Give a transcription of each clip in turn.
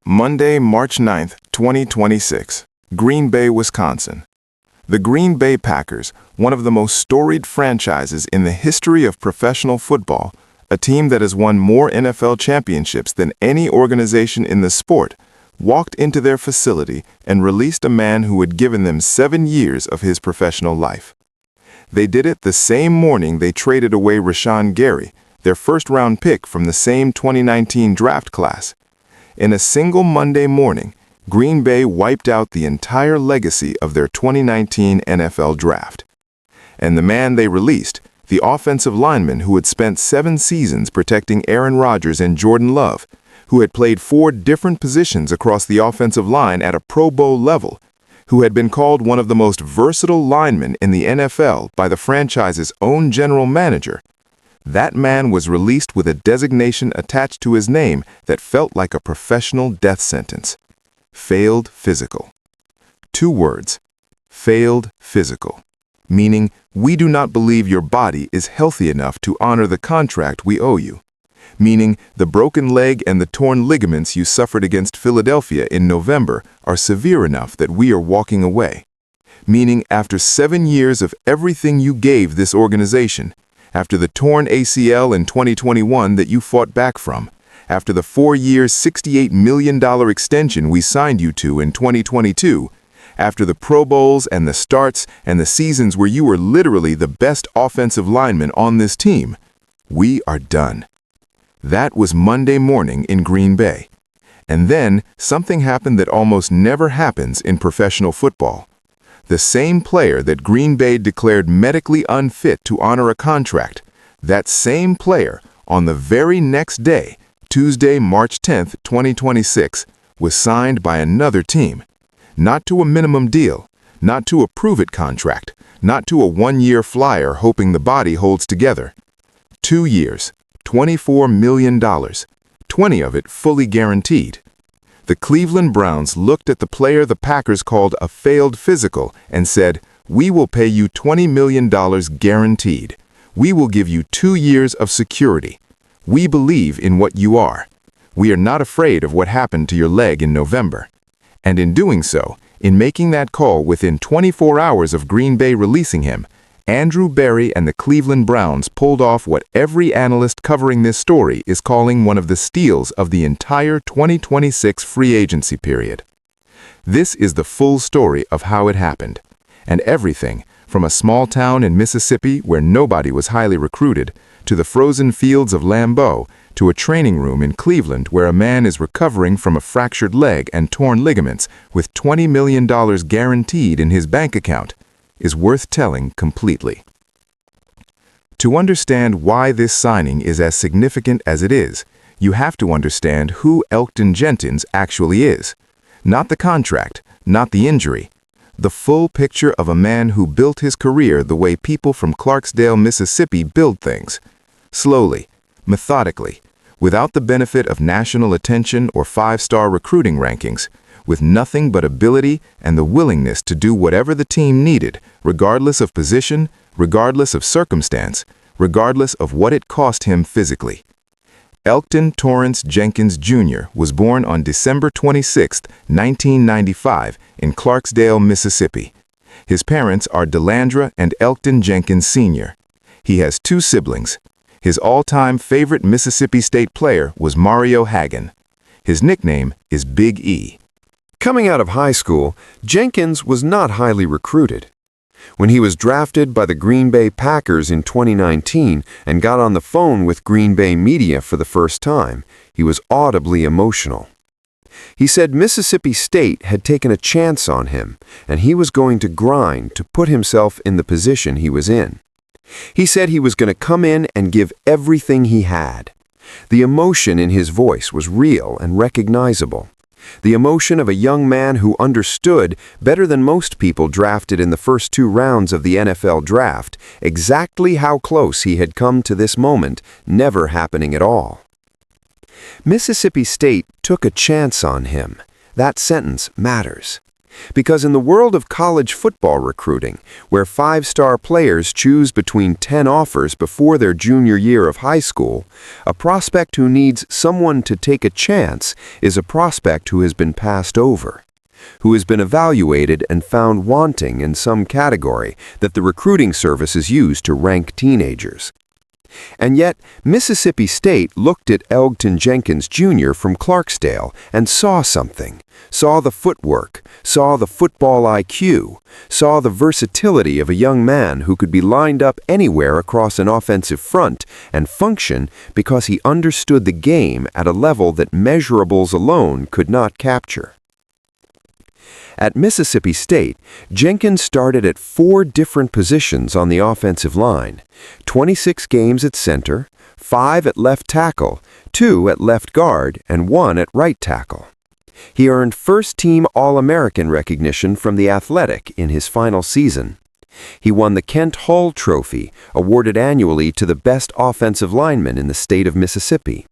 Monday, March 9th, 2026, Green Bay, Wisconsin. The Green Bay Packers, one of the most storied franchises in the history of professional football, a team that has won more NFL championships than any organization in the sport, walked into their facility and released a man who had given them 7 years of his professional life. They did it the same morning they traded away Rashawn Gary, their first-round pick from the same 2019 draft class. In a single Monday morning, Green Bay wiped out the entire legacy of their 2019 NFL draft. And the man they released, the offensive lineman who had spent 7 seasons protecting Aaron Rodgers and Jordan Love, who had played 4 different positions across the offensive line at a Pro Bowl level, who had been called one of the most versatile linemen in the NFL by the franchise's own general manager, that man was released with a designation attached to his name that felt like a professional death sentence. Failed physical. 2 words. Failed physical. Meaning, we do not believe your body is healthy enough to honor the contract we owe you. Meaning, the broken leg and the torn ligaments you suffered against Philadelphia in November are severe enough that we are walking away. Meaning, after 7 years of everything you gave this organization, after the torn ACL in 2021 that you fought back from, after the 4-year, $68 million extension we signed you to in 2022, after the Pro Bowls and the starts and the seasons where you were literally the best offensive lineman on this team, we are done. That was Monday morning in Green Bay. And then something happened that almost never happens in professional football. The same player that Green Bay declared medically unfit to honor a contract, that same player, on the very next day, Tuesday, March 10th, 2026, was signed by another team. Not to a minimum deal, not to a prove-it contract, not to a 1-year flyer hoping the body holds together. 2 years, $24 million, 20 of it fully guaranteed. The Cleveland Browns looked at the player the Packers called a failed physical and said, "We will pay you $20 million guaranteed. We will give you 2 years of security. We believe in what you are. We are not afraid of what happened to your leg in November." And in doing so, in making that call within 24 hours of Green Bay releasing him, Andrew Berry and the Cleveland Browns pulled off what every analyst covering this story is calling one of the steals of the entire 2026 free agency period. This is the full story of how it happened, and everything from a small town in Mississippi where nobody was highly recruited, to the frozen fields of Lambeau, to a training room in Cleveland where a man is recovering from a fractured leg and torn ligaments with $20 million guaranteed in his bank account, is worth telling completely. To understand why this signing is as significant as it is, you have to understand who Elgton Jenkins actually is. Not the contract, not the injury. The full picture of a man who built his career the way people from Clarksdale, Mississippi build things. Slowly, methodically, without the benefit of national attention or 5-star recruiting rankings, with nothing but ability and the willingness to do whatever the team needed, regardless of position, regardless of circumstance, regardless of what it cost him physically. Elgton Torrance Jenkins Jr. was born on December 26, 1995, in Clarksdale, Mississippi. His parents are Delandra and Elgton Jenkins Sr. He has 2 siblings. His all-time favorite Mississippi State player was Mario Hagan. His nickname is Big E. Coming out of high school, Jenkins was not highly recruited. When he was drafted by the Green Bay Packers in 2019 and got on the phone with Green Bay media for the first time, he was audibly emotional. He said Mississippi State had taken a chance on him, and he was going to grind to put himself in the position he was in. He said he was going to come in and give everything he had. The emotion in his voice was real and recognizable. The emotion of a young man who understood, better than most people drafted in the first 2 rounds of the NFL draft, exactly how close he had come to this moment never happening at all. Mississippi State took a chance on him. That sentence matters. Because in the world of college football recruiting, where five-star players choose between 10 offers before their junior year of high school, a prospect who needs someone to take a chance is a prospect who has been passed over, who has been evaluated and found wanting in some category that the recruiting services use to rank teenagers. And yet, Mississippi State looked at Elgton Jenkins Jr. from Clarksdale and saw something, saw the footwork, saw the football IQ, saw the versatility of a young man who could be lined up anywhere across an offensive front and function because he understood the game at a level that measurables alone could not capture. At Mississippi State, Jenkins started at 4 different positions on the offensive line, 26 games at center, 5 at left tackle, 2 at left guard, and 1 at right tackle. He earned first-team All-American recognition from The Athletic in his final season. He won the Kent Hull Trophy, awarded annually to the best offensive lineman in the state of Mississippi.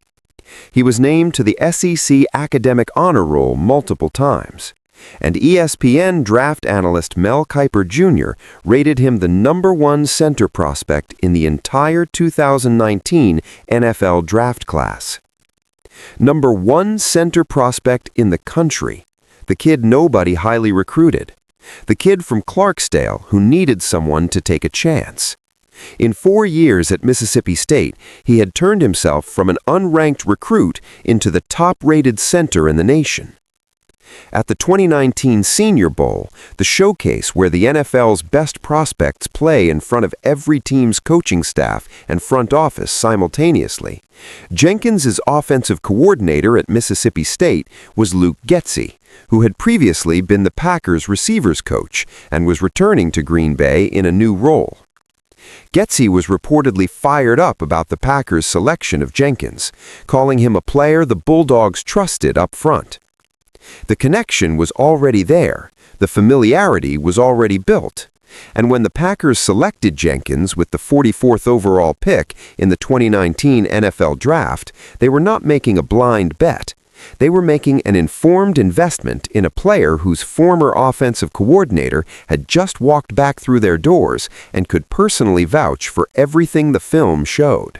He was named to the SEC Academic Honor Roll multiple times. And ESPN draft analyst Mel Kiper Jr. rated him the #1 center prospect in the entire 2019 NFL draft class. #1 center prospect in the country, the kid nobody highly recruited, the kid from Clarksdale who needed someone to take a chance. In 4 years at Mississippi State, he had turned himself from an unranked recruit into the top-rated center in the nation. At the 2019 Senior Bowl, the showcase where the NFL's best prospects play in front of every team's coaching staff and front office simultaneously, Jenkins' offensive coordinator at Mississippi State was Luke Getsy, who had previously been the Packers' receivers coach and was returning to Green Bay in a new role. Getsy was reportedly fired up about the Packers' selection of Jenkins, calling him a player the Bulldogs trusted up front. The connection was already there, the familiarity was already built, and when the Packers selected Jenkins with the 44th overall pick in the 2019 NFL Draft, they were not making a blind bet. They were making an informed investment in a player whose former offensive coordinator had just walked back through their doors and could personally vouch for everything the film showed.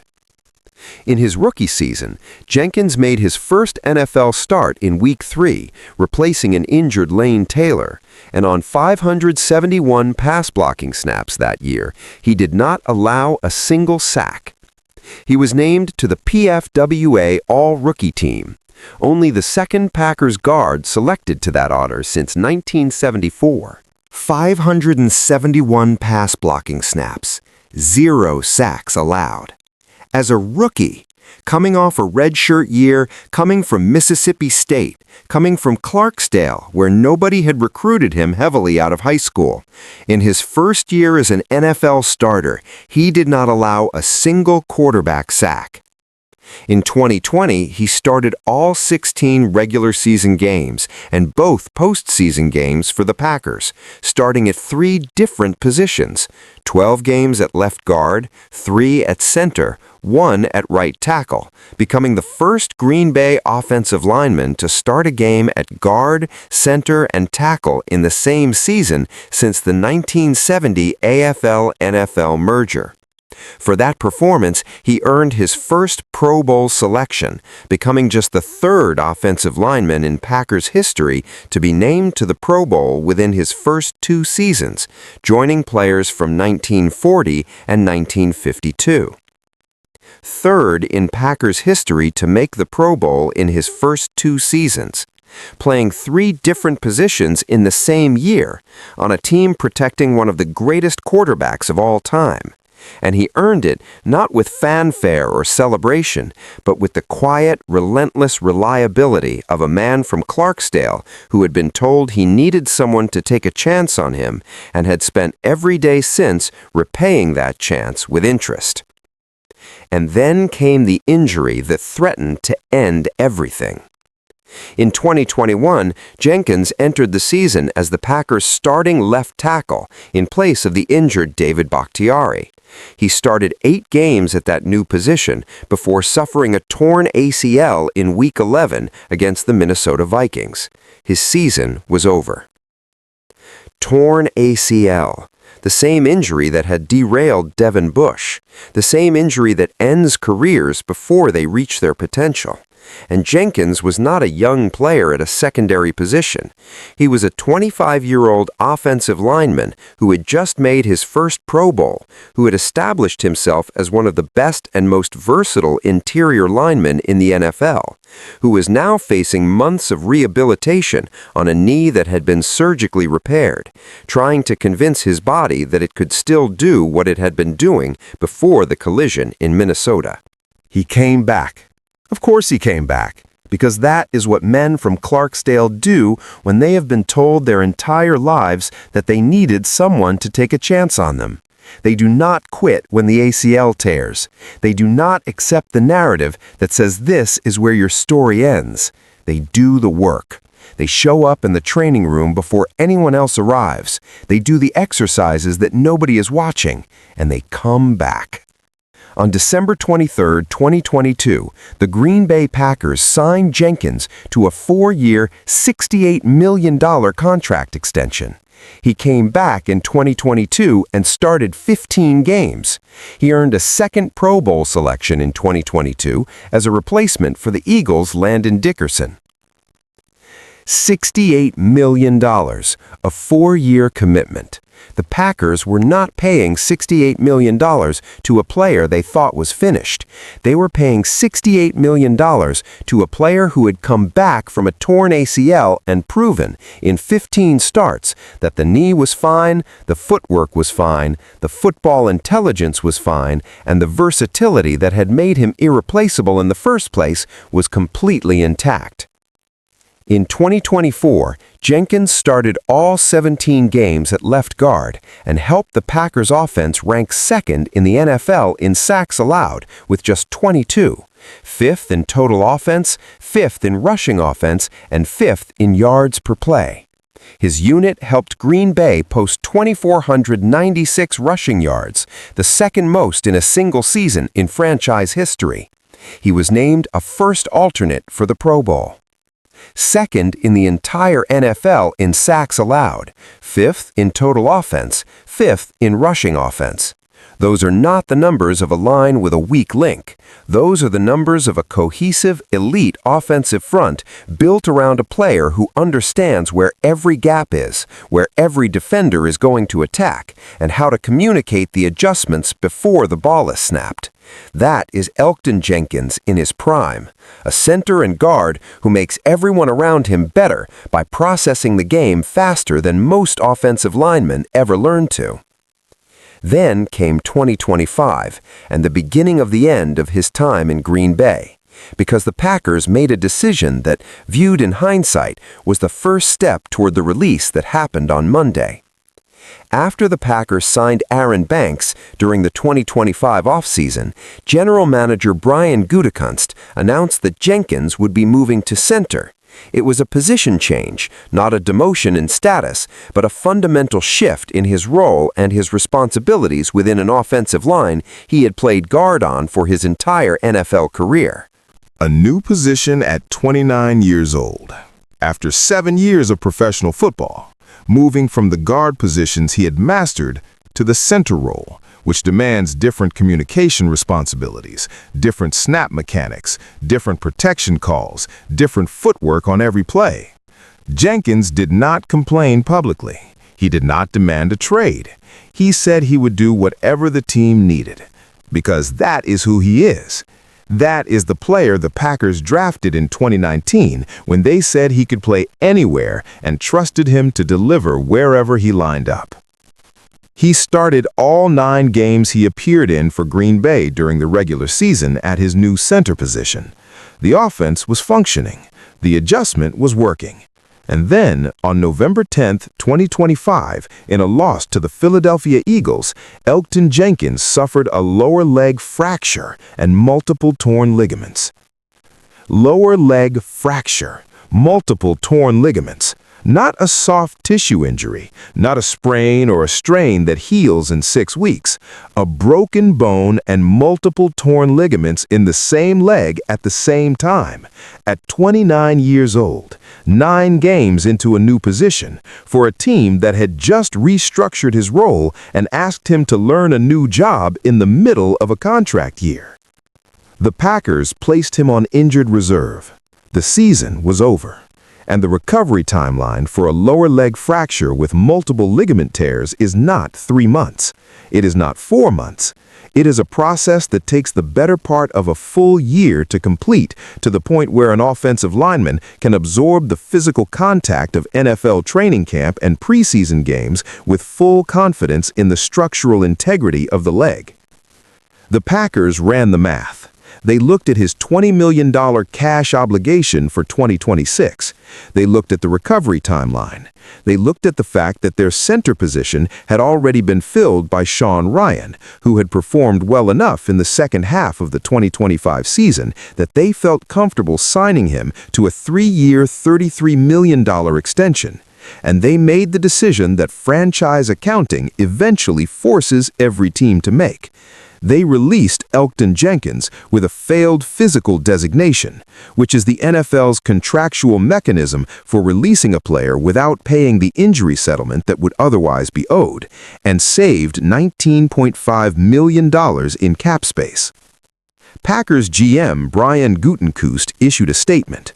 In his rookie season, Jenkins made his first NFL start in Week 3, replacing an injured Lane Taylor, and on 571 pass-blocking snaps that year, he did not allow a single sack. He was named to the PFWA All-Rookie Team, only the second Packers guard selected to that honor since 1974. 571 pass-blocking snaps, 0 sacks allowed. As a rookie, coming off a redshirt year, coming from Mississippi State, coming from Clarksdale, where nobody had recruited him heavily out of high school. In his first year as an NFL starter, he did not allow a single quarterback sack. In 2020, he started all 16 regular season games and both postseason games for the Packers, starting at 3 different positions, 12 games at left guard, 3 at center, 1 at right tackle, becoming the first Green Bay offensive lineman to start a game at guard, center, and tackle in the same season since the 1970 AFL-NFL merger. For that performance, he earned his first Pro Bowl selection, becoming just the 3rd offensive lineman in Packers history to be named to the Pro Bowl within his first 2 seasons, joining players from 1940 and 1952. 3rd in Packers history to make the Pro Bowl in his first 2 seasons, playing 3 different positions in the same year on a team protecting one of the greatest quarterbacks of all time. And he earned it not with fanfare or celebration, but with the quiet, relentless reliability of a man from Clarksdale who had been told he needed someone to take a chance on him and had spent every day since repaying that chance with interest. And then came the injury that threatened to end everything. In 2021, Jenkins entered the season as the Packers' starting left tackle in place of the injured David Bakhtiari. He started 8 games at that new position before suffering a torn ACL in Week 11 against the Minnesota Vikings. His season was over. torn ACL, the same injury that had derailed Devin Bush, the same injury that ends careers before they reach their potential. And Jenkins was not a young player at a secondary position. He was a 25-year-old offensive lineman who had just made his first Pro Bowl, who had established himself as one of the best and most versatile interior linemen in the NFL, who was now facing months of rehabilitation on a knee that had been surgically repaired, trying to convince his body that it could still do what it had been doing before the collision in Minnesota. He came back. Of course he came back, because that is what men from Clarksdale do when they have been told their entire lives that they needed someone to take a chance on them. They do not quit when the ACL tears. They do not accept the narrative that says this is where your story ends. They do the work. They show up in the training room before anyone else arrives. They do the exercises that nobody is watching, and they come back. On December 23, 2022, the Green Bay Packers signed Jenkins to a 4-year, $68 million contract extension. He came back in 2022 and started 15 games. He earned a second Pro Bowl selection in 2022 as a replacement for the Eagles' Landon Dickerson. $68 million, a 4-year commitment. The Packers were not paying $68 million to a player they thought was finished. They were paying $68 million to a player who had come back from a torn ACL and proven, in 15 starts, that the knee was fine, the footwork was fine, the football intelligence was fine, and the versatility that had made him irreplaceable in the first place was completely intact. In 2024, Jenkins started all 17 games at left guard and helped the Packers' offense rank second in the NFL in sacks allowed with just 22, fifth in total offense, fifth in rushing offense, and fifth in yards per play. His unit helped Green Bay post 2,496 rushing yards, the second most in a single season in franchise history. He was named a first alternate for the Pro Bowl. Second in the entire NFL in sacks allowed, fifth in total offense, fifth in rushing offense. Those are not the numbers of a line with a weak link. Those are the numbers of a cohesive, elite offensive front built around a player who understands where every gap is, where every defender is going to attack, and how to communicate the adjustments before the ball is snapped. That is Elgton Jenkins in his prime, a center and guard who makes everyone around him better by processing the game faster than most offensive linemen ever learned to. Then came 2025 and the beginning of the end of his time in Green Bay, because the Packers made a decision that, viewed in hindsight, was the first step toward the release that happened on Monday. After the Packers signed Aaron Banks during the 2025 offseason, General Manager Brian Gutekunst announced that Jenkins would be moving to center. It was a position change, not a demotion in status, but a fundamental shift in his role and his responsibilities within an offensive line he had played guard on for his entire NFL career. A new position at 29 years old, after 7 years of professional football, moving from the guard positions he had mastered to the center role, which demands different communication responsibilities, different snap mechanics, different protection calls, different footwork on every play. Jenkins did not complain publicly. He did not demand a trade. He said he would do whatever the team needed, because that is who he is. That is the player the Packers drafted in 2019 when they said he could play anywhere and trusted him to deliver wherever he lined up. He started all 9 games he appeared in for Green Bay during the regular season at his new center position. The offense was functioning. The adjustment was working. And then, on November 10, 2025, in a loss to the Philadelphia Eagles, Elgton Jenkins suffered a lower leg fracture and multiple torn ligaments. Lower leg fracture, multiple torn ligaments. Not a soft tissue injury, not a sprain or a strain that heals in 6 weeks. A broken bone and multiple torn ligaments in the same leg at the same time. At 29 years old, 9 games into a new position, for a team that had just restructured his role and asked him to learn a new job in the middle of a contract year. The Packers placed him on injured reserve. The season was over, and the recovery timeline for a lower leg fracture with multiple ligament tears is not 3 months. It is not 4 months. It is a process that takes the better part of a full year to complete, to the point where an offensive lineman can absorb the physical contact of NFL training camp and preseason games with full confidence in the structural integrity of the leg. The Packers ran the math. They looked at his $20 million cash obligation for 2026. They looked at the recovery timeline. They looked at the fact that their center position had already been filled by Sean Ryan, who had performed well enough in the second half of the 2025 season that they felt comfortable signing him to a 3-year, $33 million extension. And they made the decision that franchise accounting eventually forces every team to make. They released Elgton Jenkins with a failed physical designation, which is the NFL's contractual mechanism for releasing a player without paying the injury settlement that would otherwise be owed, and saved $19.5 million in cap space. Packers GM Brian Gutekunst issued a statement.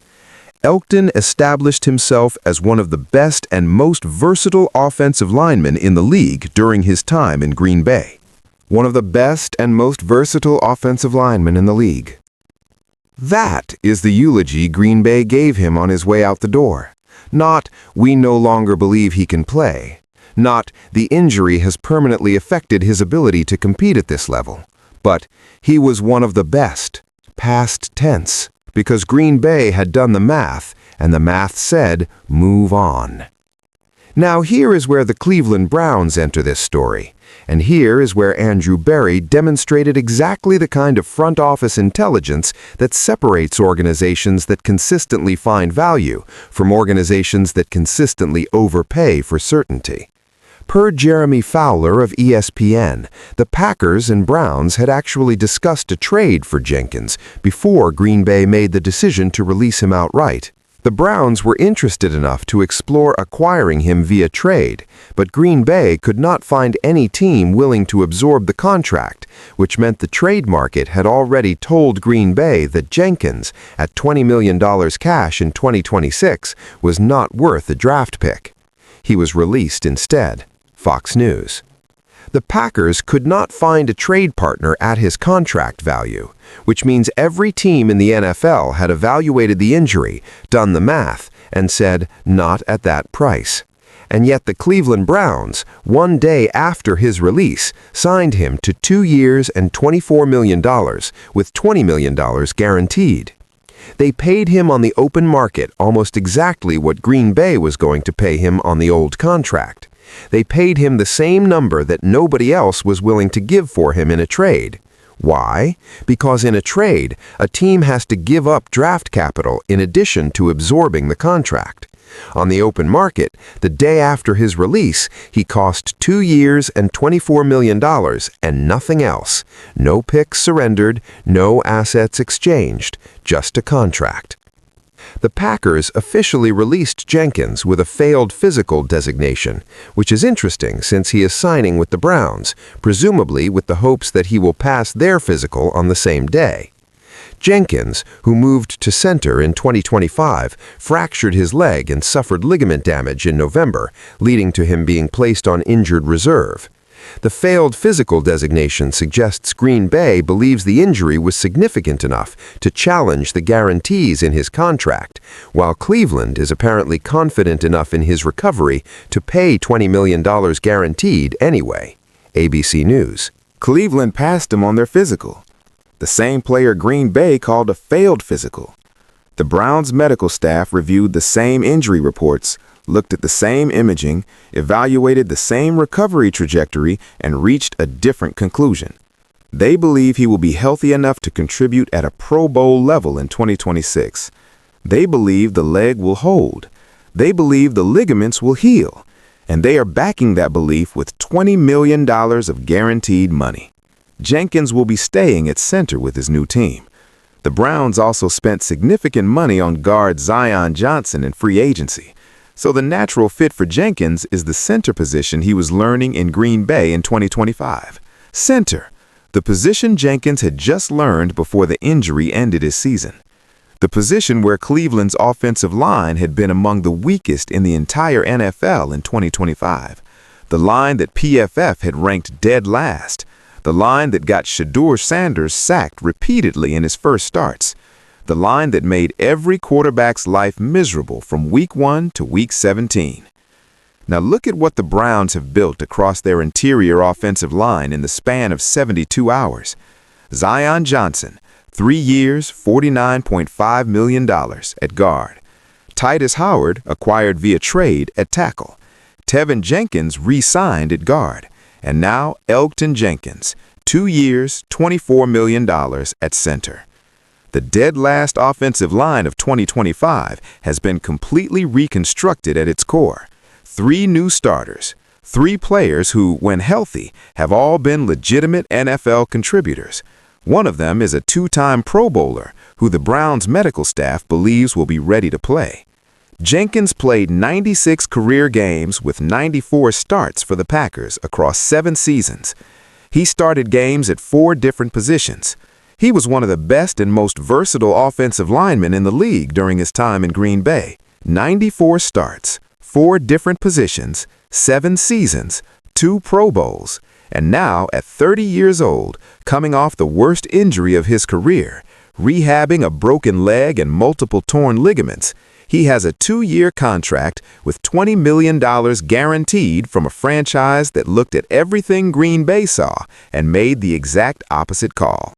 Elgton established himself as one of the best and most versatile offensive linemen in the league during his time in Green Bay. One of the best and most versatile offensive linemen in the league. That is the eulogy Green Bay gave him on his way out the door. Not, we no longer believe he can play. Not, the injury has permanently affected his ability to compete at this level. But, he was one of the best, past tense, because Green Bay had done the math, and the math said, move on. Now here is where the Cleveland Browns enter this story. And here is where Andrew Berry demonstrated exactly the kind of front office intelligence that separates organizations that consistently find value from organizations that consistently overpay for certainty. Per Jeremy Fowler of ESPN, the Packers and Browns had actually discussed a trade for Jenkins before Green Bay made the decision to release him outright. The Browns were interested enough to explore acquiring him via trade, but Green Bay could not find any team willing to absorb the contract, which meant the trade market had already told Green Bay that Jenkins, at $20 million cash in 2026, was not worth a draft pick. He was released instead. Fox News. The Packers could not find a trade partner at his contract value, which means every team in the NFL had evaluated the injury, done the math, and said, not at that price. And yet the Cleveland Browns, one day after his release, signed him to 2 years and $24 million, with $20 million guaranteed. They paid him on the open market almost exactly what Green Bay was going to pay him on the old contract. They paid him the same number that nobody else was willing to give for him in a trade. Why? Because in a trade, a team has to give up draft capital in addition to absorbing the contract. On the open market, the day after his release, he cost 2 years and $24 million and nothing else. No picks surrendered, no assets exchanged, just a contract. The Packers officially released Jenkins with a failed physical designation, which is interesting since he is signing with the Browns, presumably with the hopes that he will pass their physical on the same day. Jenkins, who moved to center in 2025, fractured his leg and suffered ligament damage in November, leading to him being placed on injured reserve. The failed physical designation suggests Green Bay believes the injury was significant enough to challenge the guarantees in his contract, while Cleveland is apparently confident enough in his recovery to pay $20 million guaranteed anyway. ABC News. Cleveland passed him on their physical. The same player Green Bay called a failed physical. The Browns' medical staff reviewed the same injury reports, looked at the same imaging, evaluated the same recovery trajectory, and reached a different conclusion. They believe he will be healthy enough to contribute at a Pro Bowl level in 2026. They believe the leg will hold. They believe the ligaments will heal, and they are backing that belief with $20 million of guaranteed money. Jenkins will be staying at center with his new team. The Browns also spent significant money on guard Zion Johnson in free agency, so the natural fit for Jenkins is the center position he was learning in Green Bay in 2025. Center, the position Jenkins had just learned before the injury ended his season. The position where Cleveland's offensive line had been among the weakest in the entire NFL in 2025. The line that PFF had ranked dead last. The line that got Shedeur Sanders sacked repeatedly in his first starts. The line that made every quarterback's life miserable from Week 1 to Week 17. Now look at what the Browns have built across their interior offensive line in the span of 72 hours. Zion Johnson, 3 years, $49.5 million at guard. Tytus Howard, acquired via trade at tackle. Tevin Jenkins re-signed at guard. And now Elgton Jenkins, 2 years, $24 million at center. The dead last offensive line of 2025 has been completely reconstructed at its core. 3 new starters, 3 players who, when healthy, have all been legitimate NFL contributors. One of them is a 2-time Pro Bowler who the Browns medical staff believes will be ready to play. Jenkins played 96 career games with 94 starts for the Packers across 7 seasons. He started games at 4 different positions. He was one of the best and most versatile offensive linemen in the league during his time in Green Bay. 94 starts, 4 different positions, 7 seasons, 2 Pro Bowls, and now at 30 years old, coming off the worst injury of his career, rehabbing a broken leg and multiple torn ligaments, he has a 2-year contract with $20 million guaranteed from a franchise that looked at everything Green Bay saw and made the exact opposite call.